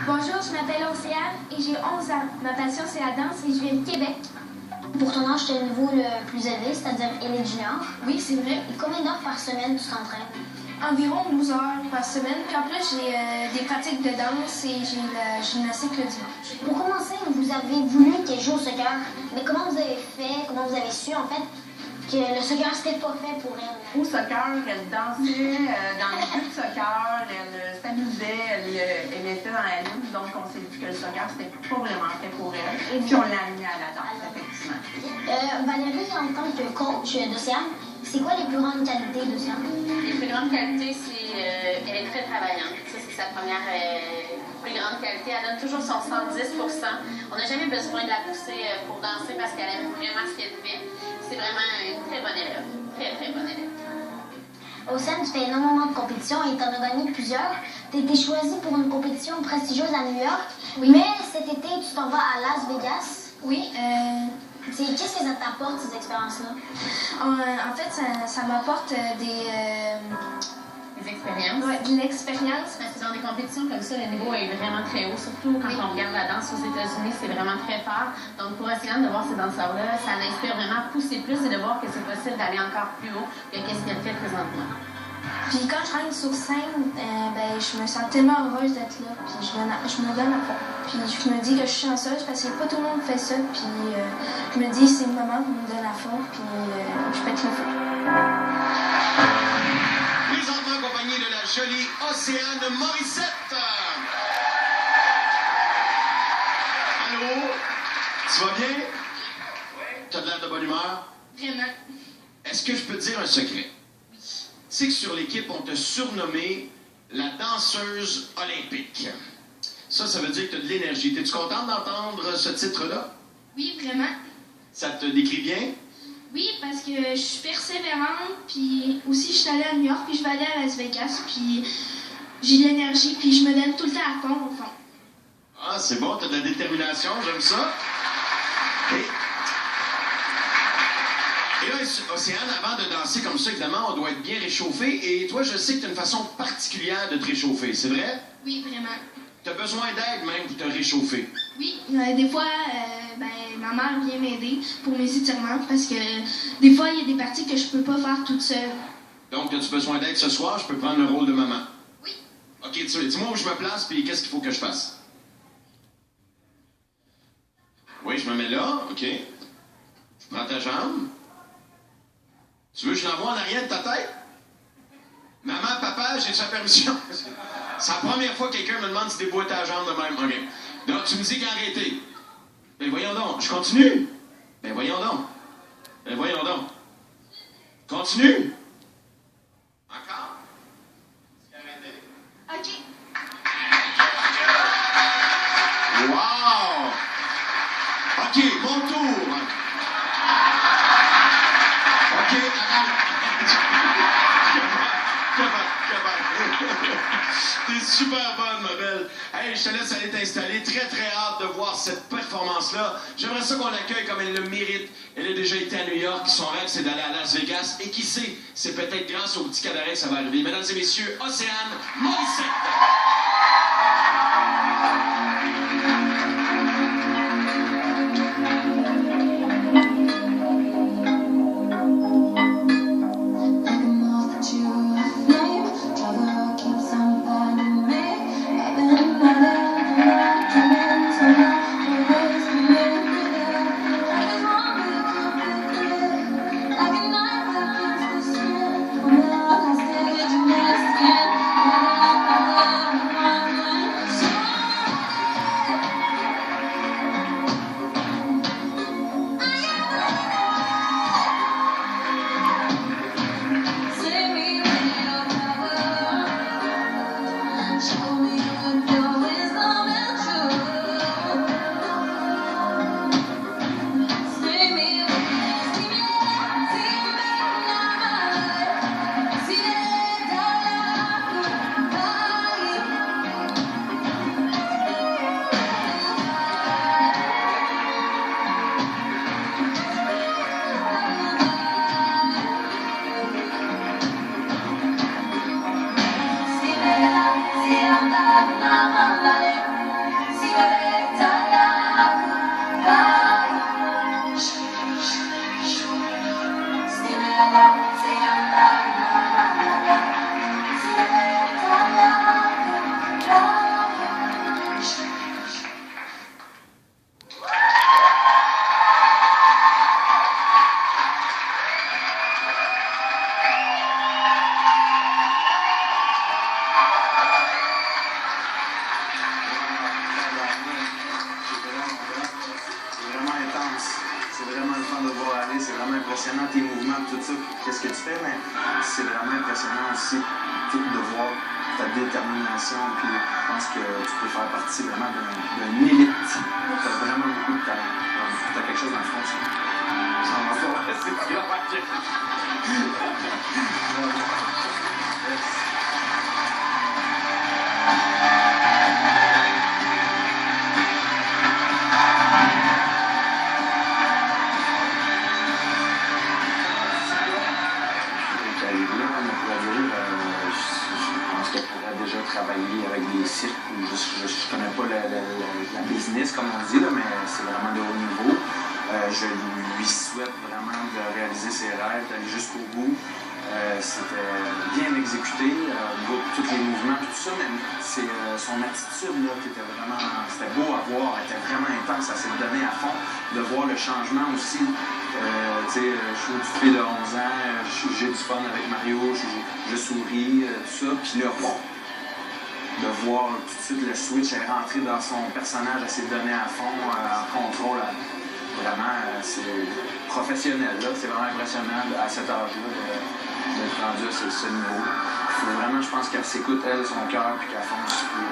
Bonjour, je m'appelle Océane et j'ai 11 ans. Ma passion, c'est la danse et je viens de Québec. Pour ton âge, tu es le niveau le plus élevé, c'est-à-dire élite junior. Oui, c'est vrai. Et combien d'heures par semaine tu t'entraînes? Environ 12 heures par semaine. Puis en plus, j'ai des pratiques de danse et j'ai la gymnastique le dimanche. Pour commencer, vous avez voulu qu'elle joue au soccer. Mais comment vous avez fait, comment vous avez su en fait que le soccer c'était pas fait pour elle? Au soccer, elle dansait dans les jeux de soccer, elle s'amusait, elle était dans la ligne. Donc on s'est dit que le soccer c'était pas vraiment fait pour elle. Et puis on l'a amenée à la danse, effectivement. Valérie, en tant que coach d'Océane, c'est quoi les plus grandes qualités d'Océane? Les plus grandes qualités, c'est qu'elle est très travaillante. Ça, c'est sa première plus grande qualité. Elle donne toujours son 110 %. On n'a jamais besoin de la pousser pour danser parce qu'elle aime vraiment ce qu'elle fait. C'est vraiment une très bonne élève. Très, très bonne élève. Océane, tu fais énormément de compétitions et tu en as gagné plusieurs. Tu as été choisie pour une compétition prestigieuse à New York. Oui. Mais cet été, tu t'en vas à Las Vegas. Oui, Qu'est-ce que ça t'apporte, ces expériences-là? en fait, ça m'apporte des expériences. Ouais, de l'expérience. Parce que dans des compétitions comme ça, le niveau est vraiment très haut. Surtout quand on regarde la danse aux États-Unis, c'est vraiment très fort. Donc pour Océane, de voir ces danseurs-là, ça l'inspire vraiment à pousser plus et de voir que c'est possible d'aller encore plus haut que qu'est-ce qu'elle fait présentement. Puis quand je rentre sur scène, je me sens tellement heureuse d'être là. Puis je me donne à fond. Puis je me dis que je suis chanceuse parce que pas tout le monde fait ça. Puis je me dis c'est le moment où je me donne à fond. Puis je pète le feu. Présentement accompagné de la jolie Océane Morissette. Allô? Tu vas bien? T'as de l'air de bonne humeur? Vraiment. Est-ce que je peux te dire un secret? Tu sais que sur l'équipe, on t'a surnommé la danseuse olympique. Ça veut dire que tu as de l'énergie. Es-tu contente d'entendre ce titre-là? Oui, vraiment. Ça te décrit bien? Oui, parce que je suis persévérante, puis aussi je suis allée à New York, puis je vais aller à Las Vegas, puis j'ai de l'énergie, puis je me donne tout le temps à fond, au fond. Ah, c'est bon, tu as de la détermination, j'aime ça. Et là, Océane, avant de danser comme ça, évidemment, on doit être bien réchauffé. Et toi, je sais que tu as une façon particulière de te réchauffer, c'est vrai? Oui, vraiment. Tu as besoin d'aide même pour te réchauffer. Oui, des fois, ma mère vient m'aider pour mes étirements parce que des fois, il y a des parties que je peux pas faire toute seule. Donc, as-tu besoin d'aide ce soir? Je peux prendre le rôle de maman. Oui. OK, dis-moi où je me place, puis qu'est-ce qu'il faut que je fasse? Oui, je me mets là, OK. Je prends ta jambe. Tu veux que je l'envoie en arrière de ta tête? Maman, papa, j'ai sa permission. C'est la première fois que quelqu'un me demande si déboîte ta jambe de même. OK. Donc, tu me dis qu'arrêter. Ben voyons donc. Je continue. Ben voyons donc. Ben voyons donc. Continue. Encore? OK. Wow! OK, mon tour. OK, t'es super bonne, ma belle. Hey, je te laisse aller t'installer. Très, très hâte de voir cette performance-là. J'aimerais ça qu'on l'accueille comme elle le mérite. Elle a déjà été à New York. Son rêve, c'est d'aller à Las Vegas. Et qui sait, c'est peut-être grâce au petit cabaret que ça va arriver. Mesdames et messieurs, Océane Morissette. de voir aller, c'est vraiment impressionnant, tes mouvements, tout ça, qu'est-ce que tu fais, mais c'est vraiment impressionnant aussi de voir ta détermination, puis je pense que tu peux faire partie vraiment d'une élite. Tu as vraiment beaucoup de talent. Tu as quelque chose dans le fond, ça. Ça va pas, c'est pas grave. Déjà travaillé avec des cirques, je connais pas la business comme on dit, là, mais c'est vraiment de haut niveau. Je lui souhaite vraiment de réaliser ses rêves, d'aller jusqu'au bout. C'était bien exécuté, tous les mouvements, tout ça, mais c'est son attitude là, qui était vraiment, c'était beau à voir, elle était vraiment intense, elle s'est donnée à fond, de voir le changement aussi. Je suis une petite fille de 11 ans, j'ai du fun avec Mario, je souris, tout ça, puis là, de voir tout de suite le switch, elle est rentrée dans son personnage, elle s'est donnée à fond, en contrôle. Vraiment, c'est professionnel, là. C'est vraiment impressionnant à cet âge-là d'être rendu à ce niveau. Il faut vraiment, je pense qu'elle s'écoute, elle, son cœur, puis qu'elle fonce, puis